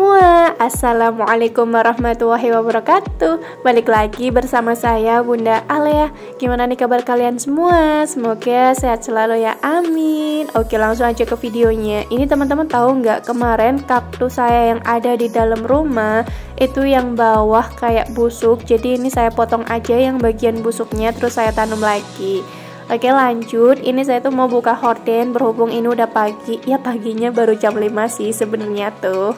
semua, Assalamualaikum warahmatullahi wabarakatuh. Balik lagi bersama saya Bunda Alea. Gimana nih kabar kalian semua? Semoga sehat selalu ya, amin. Oke, langsung aja ke videonya. Ini teman-teman tahu nggak, kemarin kaktus saya yang ada di dalam rumah itu yang bawah kayak busuk. Jadi ini saya potong aja yang bagian busuknya, terus saya tanam lagi. Oke, lanjut. Ini saya tuh mau buka horden, berhubung ini udah pagi. Ya paginya baru jam 5 sih sebenarnya tuh.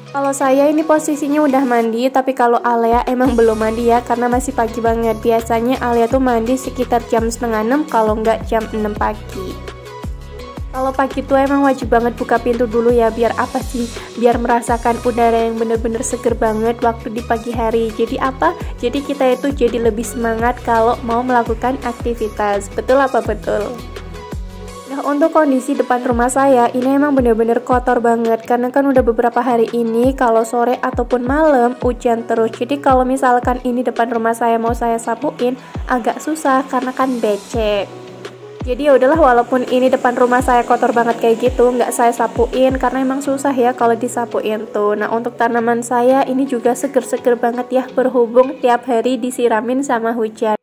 Kalau saya ini posisinya udah mandi, tapi kalau Alea emang belum mandi ya, karena masih pagi banget. Biasanya Alea tuh mandi sekitar jam setengah 6, kalau nggak jam 6 pagi. Kalau pagi tuh emang wajib banget buka pintu dulu ya, biar apa sih? Biar merasakan udara yang bener-bener seger banget waktu di pagi hari. Jadi apa? Jadi kita itu jadi lebih semangat kalau mau melakukan aktivitas. Betul apa betul? Nah, untuk kondisi depan rumah saya ini emang bener-bener kotor banget, karena kan udah beberapa hari ini kalau sore ataupun malam hujan terus. Jadi kalau misalkan ini depan rumah saya mau saya sapuin agak susah karena kan becek. Jadi ya udahlah, walaupun ini depan rumah saya kotor banget kayak gitu, nggak saya sapuin karena emang susah ya kalau disapuin tuh. Nah, untuk tanaman saya ini juga seger-seger banget ya, berhubung tiap hari disiramin sama hujan.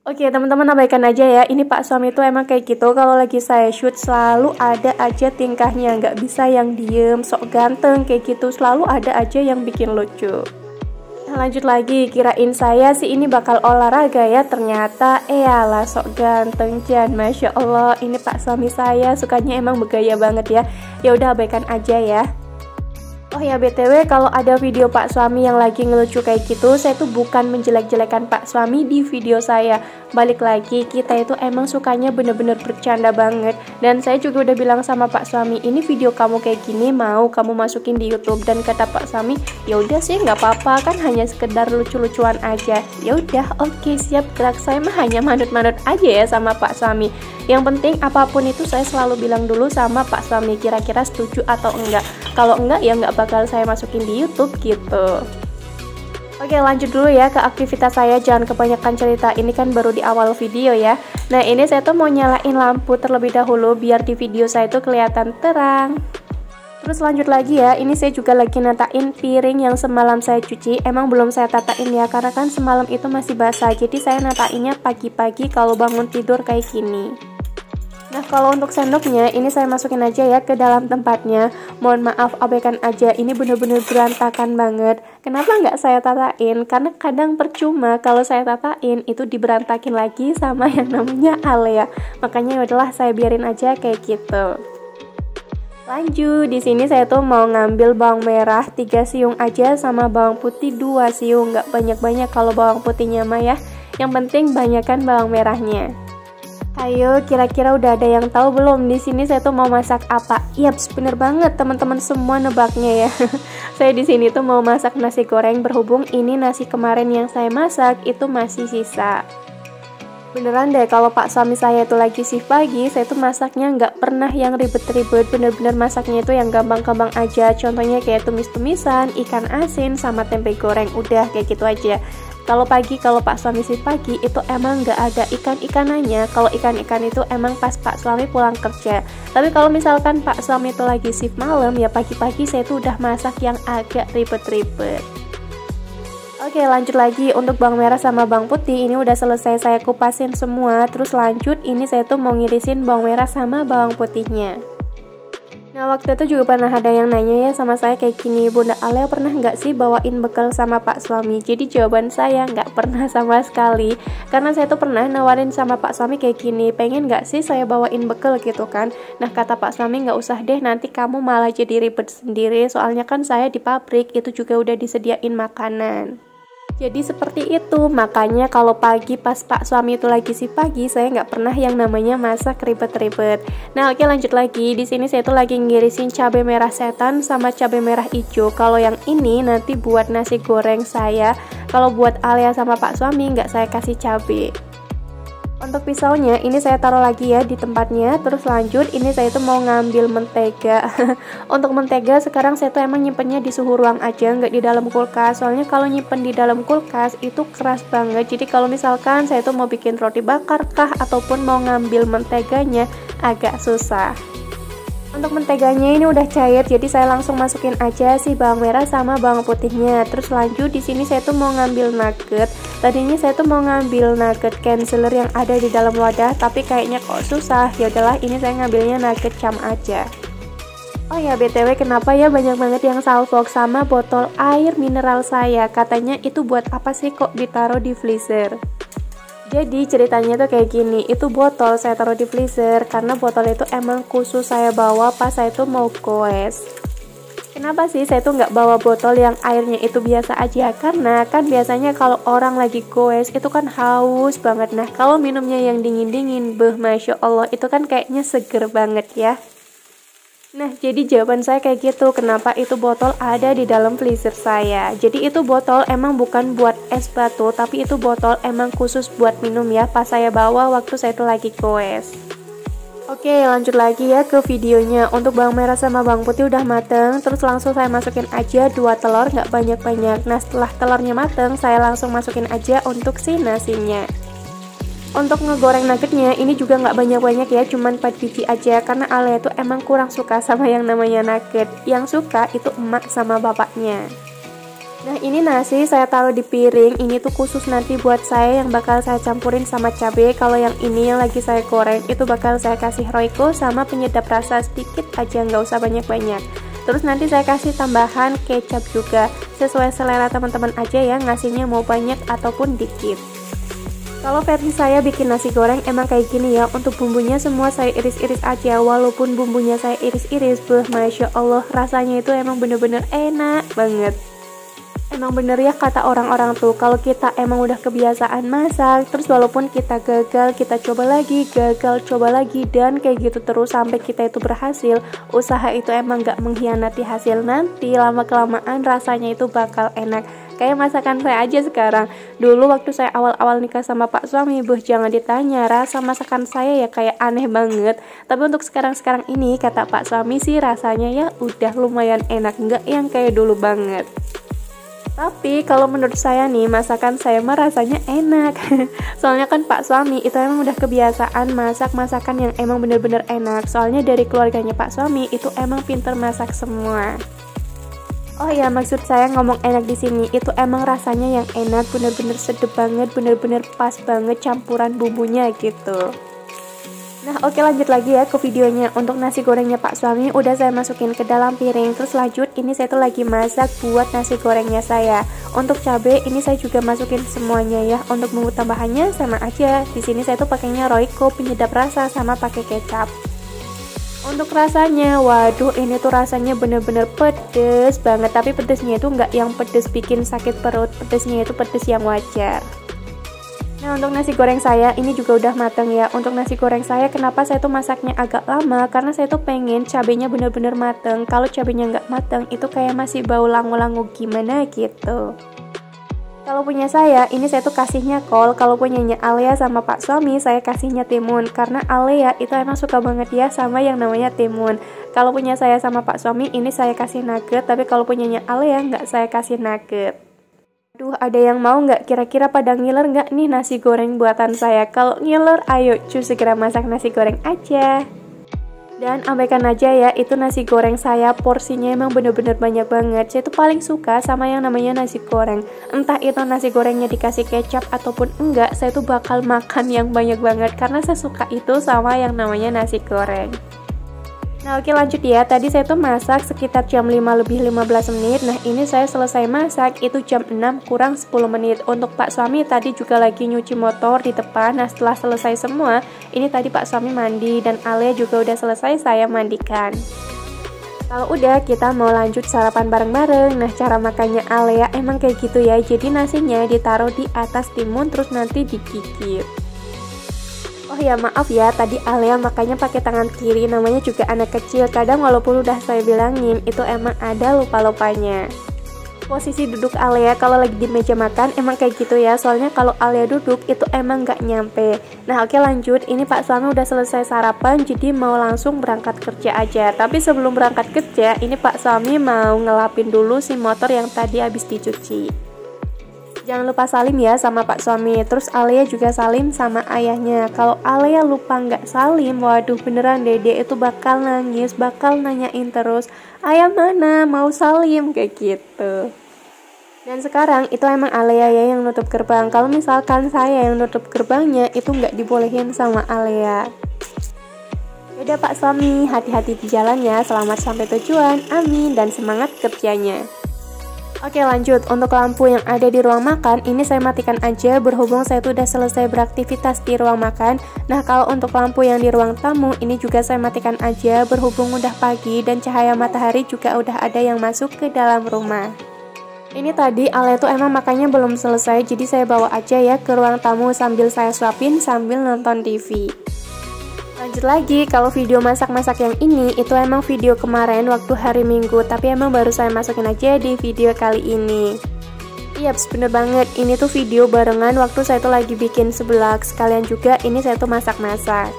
Oke teman-teman, abaikan aja ya, ini Pak suami tuh emang kayak gitu, kalau lagi saya shoot selalu ada aja tingkahnya, nggak bisa yang diem, sok ganteng kayak gitu, selalu ada aja yang bikin lucu. Nah, lanjut lagi, kirain saya sih ini bakal olahraga ya, ternyata eyalah sok ganteng Jan. Masya Allah, ini Pak suami saya sukanya emang bergaya banget ya. Ya udah, abaikan aja ya. Oh ya, BTW, kalau ada video Pak suami yang lagi ngelucu kayak gitu, saya tuh bukan menjelek-jelekan Pak suami di video saya. Balik lagi, kita itu emang sukanya bener-bener bercanda banget. Dan saya juga udah bilang sama Pak suami, ini video kamu kayak gini mau kamu masukin di YouTube. Dan kata Pak suami, ya udah sih nggak apa-apa, kan hanya sekedar lucu-lucuan aja. Ya udah, oke, siap, gerak saya mah hanya manut-manut aja ya sama Pak suami. Yang penting apapun itu saya selalu bilang dulu sama Pak suami, kira-kira setuju atau enggak. Kalau enggak ya nggak bakal saya masukin di YouTube gitu. Oke, lanjut dulu ya ke aktivitas saya, jangan kebanyakan cerita, ini kan baru di awal video ya. Nah, ini saya tuh mau nyalain lampu terlebih dahulu biar di video saya tuh kelihatan terang. Terus lanjut lagi ya, ini saya juga lagi natain piring yang semalam saya cuci. Emang belum saya tatain ya, karena kan semalam itu masih basah, jadi saya natainnya pagi-pagi kalau bangun tidur kayak gini. Nah, kalau untuk sendoknya ini saya masukin aja ya ke dalam tempatnya. Mohon maaf, abaikan aja, ini bener-bener berantakan banget. Kenapa nggak saya tatain? Karena kadang percuma kalau saya tatain itu diberantakin lagi sama yang namanya Alea. Makanya udahlah saya biarin aja kayak gitu. Lanjut, di sini saya tuh mau ngambil bawang merah 3 siung aja sama bawang putih 2 siung, nggak banyak-banyak kalau bawang putihnya mah ya. Yang penting banyakkan bawang merahnya. Ayo, kira-kira udah ada yang tahu belum? Di sini saya tuh mau masak apa? Yaps, bener banget teman-teman semua nebaknya ya. Saya di sini tuh mau masak nasi goreng, berhubung ini nasi kemarin yang saya masak itu masih sisa. Beneran deh, kalau Pak suami saya tuh lagi shift pagi, saya tuh masaknya nggak pernah yang ribet-ribet, bener-bener masaknya itu yang gampang-gampang aja. Contohnya kayak tumis-tumisan, ikan asin, sama tempe goreng, udah kayak gitu aja. Kalau Pak suami shift pagi itu emang nggak ada ikan-ikanannya. Kalau ikan-ikan itu emang pas Pak suami pulang kerja. Tapi kalau misalkan Pak suami itu lagi shift malam, ya pagi-pagi saya tuh udah masak yang agak ribet-ribet. Oke, lanjut lagi, untuk bawang merah sama bawang putih ini udah selesai saya kupasin semua. Terus lanjut, ini saya tuh mau ngirisin bawang merah sama bawang putihnya. Nah, waktu itu juga pernah ada yang nanya ya sama saya kayak gini, Bunda Alea pernah nggak sih bawain bekal sama Pak suami? Jadi jawaban saya nggak pernah sama sekali, karena saya tuh pernah nawarin sama Pak suami kayak gini, pengen nggak sih saya bawain bekal gitu kan. Nah, kata Pak suami, nggak usah deh, nanti kamu malah jadi ribet sendiri, soalnya kan saya di pabrik itu juga udah disediain makanan. Jadi seperti itu, makanya kalau pagi pas Pak suami itu lagi shift pagi, saya nggak pernah yang namanya masak ribet-ribet. Nah, oke, lanjut lagi. Di sini saya tuh lagi ngirisin cabai merah setan sama cabai merah hijau. Kalau yang ini nanti buat nasi goreng saya. Kalau buat Alea sama Pak suami nggak saya kasih cabai. Untuk pisaunya ini saya taruh lagi ya di tempatnya. Terus lanjut, ini saya tuh mau ngambil mentega. Untuk mentega sekarang saya tuh emang nyimpennya di suhu ruang aja, nggak di dalam kulkas. Soalnya kalau nyimpen di dalam kulkas itu keras banget. Jadi kalau misalkan saya tuh mau bikin roti bakar kah ataupun mau ngambil menteganya agak susah. Untuk menteganya ini udah cair, jadi saya langsung masukin aja si bawang merah sama bawang putihnya. Terus lanjut di sini saya tuh mau ngambil nugget. Tadinya saya tuh mau ngambil nugget canceler yang ada di dalam wadah, tapi kayaknya kok susah. Ya udahlah, ini saya ngambilnya nugget cam aja. Oh ya, BTW kenapa ya banyak banget yang salfok sama botol air mineral saya? Katanya itu buat apa sih kok ditaruh di freezer? Jadi ceritanya tuh kayak gini, itu botol saya taruh di freezer karena botol itu emang khusus saya bawa pas saya tuh mau goes. Kenapa sih saya tuh nggak bawa botol yang airnya itu biasa aja? Karena kan biasanya kalau orang lagi goes itu kan haus banget. Nah kalau minumnya yang dingin-dingin, Masya Allah, itu kan kayaknya seger banget ya. Nah, jadi jawaban saya kayak gitu, kenapa itu botol ada di dalam freezer saya. Jadi itu botol emang bukan buat es batu, tapi itu botol emang khusus buat minum ya, pas saya bawa waktu saya itu lagi goes. Oke, lanjut lagi ya ke videonya. Untuk bawang merah sama bawang putih udah mateng, terus langsung saya masukin aja 2 telur, nggak banyak-banyak. Nah, setelah telurnya mateng, saya langsung masukin aja untuk si nasinya. Untuk ngegoreng nuggetnya ini juga nggak banyak-banyak ya, cuman 4 biji aja karena Alia tuh emang kurang suka sama yang namanya nugget. Yang suka itu emak sama bapaknya. Nah ini nasi saya taruh di piring, ini tuh khusus nanti buat saya yang bakal saya campurin sama cabai. Kalau yang ini yang lagi saya goreng itu bakal saya kasih Royco sama penyedap rasa sedikit aja, nggak usah banyak-banyak. Terus nanti saya kasih tambahan kecap juga, sesuai selera teman-teman aja ya ngasihnya mau banyak ataupun dikit. Kalau versi saya bikin nasi goreng emang kayak gini ya, untuk bumbunya semua saya iris-iris aja. Walaupun bumbunya saya iris-iris, Masya Allah rasanya itu emang bener-bener enak banget. Emang bener ya kata orang-orang tuh, kalau kita emang udah kebiasaan masak, terus walaupun kita gagal, kita coba lagi, gagal, coba lagi, dan kayak gitu terus sampai kita itu berhasil. Usaha itu emang gak mengkhianati hasil, nanti lama-kelamaan rasanya itu bakal enak. Kayak masakan saya aja sekarang. Dulu waktu saya awal-awal nikah sama Pak suami, jangan ditanya, rasa masakan saya ya kayak aneh banget. Tapi untuk sekarang-sekarang ini, kata Pak suami sih rasanya ya udah lumayan enak, nggak yang kayak dulu banget. Tapi kalau menurut saya nih, masakan saya mah rasanya enak. Soalnya kan Pak suami itu emang udah kebiasaan masak masakan yang emang bener-bener enak. Soalnya dari keluarganya Pak suami itu emang pinter masak semua. Oh ya, maksud saya ngomong enak di sini itu emang rasanya yang enak, bener-bener sedep banget, bener-bener pas banget campuran bumbunya gitu. Nah oke, lanjut lagi ya ke videonya. Untuk nasi gorengnya Pak suami udah saya masukin ke dalam piring. Terus lanjut, ini saya tuh lagi masak buat nasi gorengnya saya. Untuk cabai ini saya juga masukin semuanya ya. Untuk bumbu tambahannya sama aja. Di sini saya tuh pakainya Royco penyedap rasa sama pakai kecap. Untuk rasanya, waduh ini tuh rasanya bener-bener pedes banget. Tapi pedesnya itu nggak yang pedes bikin sakit perut, pedesnya itu pedes yang wajar. Nah untuk nasi goreng saya ini juga udah matang ya. Untuk nasi goreng saya kenapa saya tuh masaknya agak lama, karena saya tuh pengen cabenya bener-bener mateng. Kalau cabenya nggak mateng itu kayak masih bau langu-langu gimana gitu. Kalau punya saya ini saya tuh kasihnya kol. Kalau punyanya Alia sama Pak suami saya kasihnya timun, karena Alia itu emang suka banget ya sama yang namanya timun. Kalau punya saya sama Pak suami ini saya kasih nugget, tapi kalau punyanya Alia nggak saya kasih nugget. Aduh, ada yang mau nggak? Kira-kira pada ngiler nggak nih nasi goreng buatan saya? Kalau ngiler, ayo cuy segera masak nasi goreng aja. Dan abaikan aja ya, itu nasi goreng saya porsinya emang bener-bener banyak banget. Saya tuh paling suka sama yang namanya nasi goreng. Entah itu nasi gorengnya dikasih kecap ataupun enggak, saya tuh bakal makan yang banyak banget karena saya suka itu sama yang namanya nasi goreng. Nah oke, lanjut ya, tadi saya tuh masak sekitar jam 5 lebih 15 menit. Nah ini saya selesai masak itu jam 6 kurang 10 menit. Untuk Pak suami tadi juga lagi nyuci motor di depan. Nah setelah selesai semua, ini tadi Pak suami mandi dan Alia juga udah selesai saya mandikan. Kalau udah, kita mau lanjut sarapan bareng-bareng. Nah cara makannya Alia emang kayak gitu ya, jadi nasinya ditaruh di atas timun terus nanti digigit. Oh ya maaf ya, tadi Alia makanya pakai tangan kiri, namanya juga anak kecil. Kadang walaupun udah saya bilangin, itu emang ada lupa-lupanya. Posisi duduk Alia kalau lagi di meja makan emang kayak gitu ya, soalnya kalau Alia duduk itu emang gak nyampe. Nah oke lanjut, ini Pak suami udah selesai sarapan, jadi mau langsung berangkat kerja aja. Tapi sebelum berangkat kerja, ini Pak suami mau ngelapin dulu si motor yang tadi habis dicuci. Jangan lupa salim ya sama Pak suami. Terus Alia juga salim sama ayahnya. Kalau Alia lupa nggak salim, waduh beneran Dede itu bakal nangis, bakal nanyain terus, ayah mana mau salim, kayak gitu. Dan sekarang itu emang Alia ya yang nutup gerbang. Kalau misalkan saya yang nutup gerbangnya, itu nggak dibolehin sama Alia. Yaudah Pak suami, hati-hati di jalannya, selamat sampai tujuan, amin, dan semangat kerjanya. Oke lanjut, untuk lampu yang ada di ruang makan, ini saya matikan aja berhubung saya tuh udah selesai beraktivitas di ruang makan. Nah kalau untuk lampu yang di ruang tamu, ini juga saya matikan aja berhubung udah pagi dan cahaya matahari juga udah ada yang masuk ke dalam rumah. Ini tadi Ale tuh emang makannya belum selesai, jadi saya bawa aja ya ke ruang tamu sambil saya suapin sambil nonton TV. Lanjut lagi, kalau video masak-masak yang ini itu emang video kemarin waktu hari Minggu, tapi emang baru saya masukin aja di video kali ini. Yaps, bener banget, ini tuh video barengan waktu saya tuh lagi bikin seblak, sekalian juga ini saya tuh masak-masak.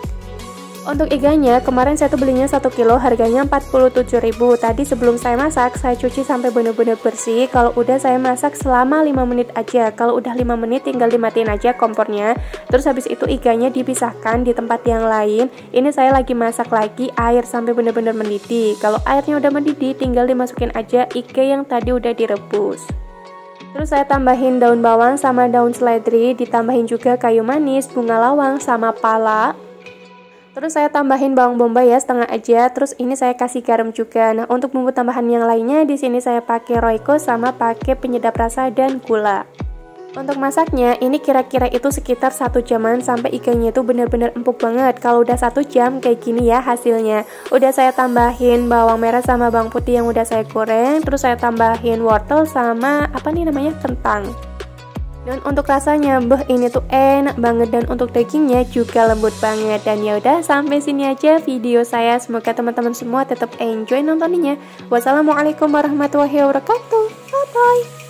Untuk iganya, kemarin saya tuh belinya 1 kilo, harganya 47.000. Tadi sebelum saya masak, saya cuci sampai bener-bener bersih. Kalau udah saya masak selama 5 menit aja. Kalau udah 5 menit tinggal dimatiin aja kompornya. Terus habis itu iganya dipisahkan di tempat yang lain. Ini saya lagi masak lagi air sampai bener-bener mendidih. Kalau airnya udah mendidih, tinggal dimasukin aja iga yang tadi udah direbus. Terus saya tambahin daun bawang sama daun seledri, ditambahin juga kayu manis, bunga lawang sama pala. Terus saya tambahin bawang bombay ya setengah aja. Terus ini saya kasih garam juga. Nah untuk bumbu tambahan yang lainnya di sini saya pakai Royco sama pakai penyedap rasa dan gula. Untuk masaknya ini kira-kira itu sekitar 1 jaman sampai ikannya itu bener-bener empuk banget. Kalau udah 1 jam kayak gini ya hasilnya. Udah saya tambahin bawang merah sama bawang putih yang udah saya goreng. Terus saya tambahin wortel sama apa nih namanya kentang. Dan untuk rasanya, ini tuh enak banget dan untuk dagingnya juga lembut banget. Dan yaudah sampai sini aja video saya. Semoga teman-teman semua tetap enjoy nontonnya. Wassalamualaikum warahmatullahi wabarakatuh. Bye bye.